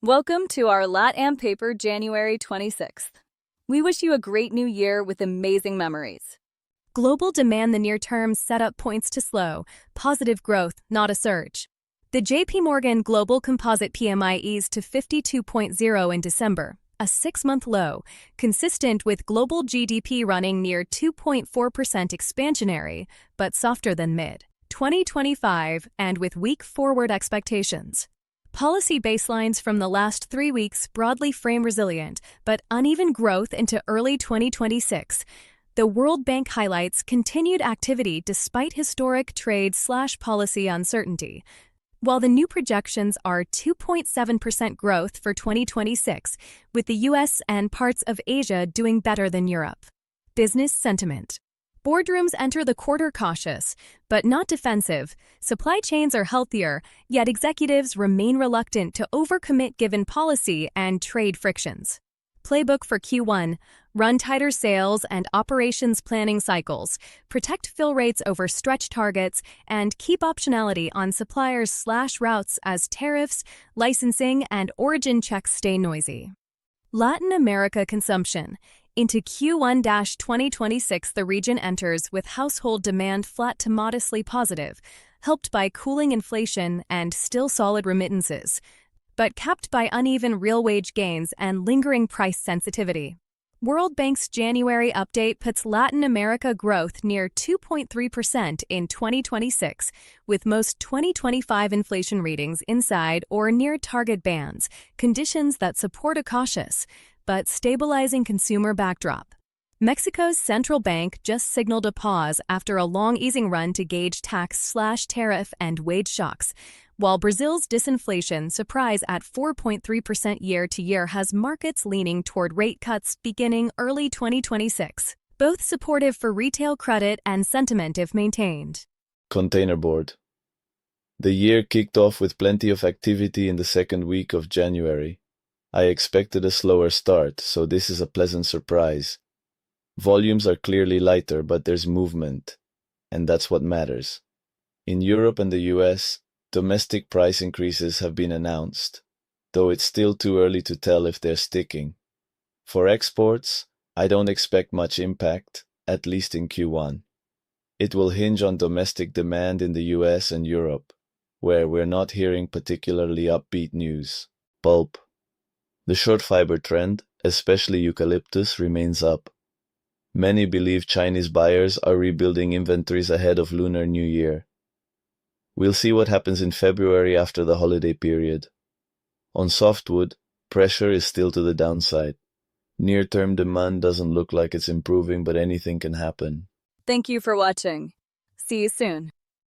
Welcome to our LATAMPaper January 26th. We wish you a great new year with amazing memories. Global demand the near term setup points to slow, positive growth, not a surge. The JP Morgan Global Composite PMI eased to 52.0 in December, a 6-month low, consistent with global GDP running near 2.4% expansionary, but softer than mid-2025 and with weak forward expectations. Policy baselines from the last 3 weeks broadly frame resilient but uneven growth into early 2026. The World Bank highlights continued activity despite historic trade/policy uncertainty. While the new projections are 2.7% growth for 2026, with the US and parts of Asia doing better than Europe. Business sentiment. Boardrooms enter the quarter cautious, but not defensive. Supply chains are healthier, yet executives remain reluctant to overcommit given policy and trade frictions. Playbook for Q1: run tighter sales and operations planning cycles, protect fill rates over stretch targets, and keep optionality on suppliers/routes as tariffs, licensing, and origin checks stay noisy. Latin America consumption. Into Q1-2026, the region enters with household demand flat to modestly positive, helped by cooling inflation and still solid remittances, but capped by uneven real wage gains and lingering price sensitivity. World Bank's January update puts Latin America growth near 2.3% in 2026, with most 2025 inflation readings inside or near target bands, conditions that support a cautious but stabilizing consumer backdrop. Mexico's central bank just signaled a pause after a long easing run to gauge tax/tariff and wage shocks, while Brazil's disinflation surprise at 4.3% year-to-year has markets leaning toward rate cuts beginning early 2026, both supportive for retail credit and sentiment if maintained. Containerboard. The year kicked off with plenty of activity in the second week of January. I expected a slower start, so this is a pleasant surprise. Volumes are clearly lighter, but there's movement, and that's what matters. In Europe and the US, domestic price increases have been announced, though it's still too early to tell if they're sticking. For exports, I don't expect much impact, at least in Q1. It will hinge on domestic demand in the US and Europe, where we're not hearing particularly upbeat news. Pulp. The short fiber trend, especially eucalyptus, remains up. Many believe Chinese buyers are rebuilding inventories ahead of Lunar New Year. We'll see what happens in February after the holiday period. On softwood, pressure is still to the downside. Near-term demand doesn't look like it's improving, but anything can happen. Thank you for watching. See you soon.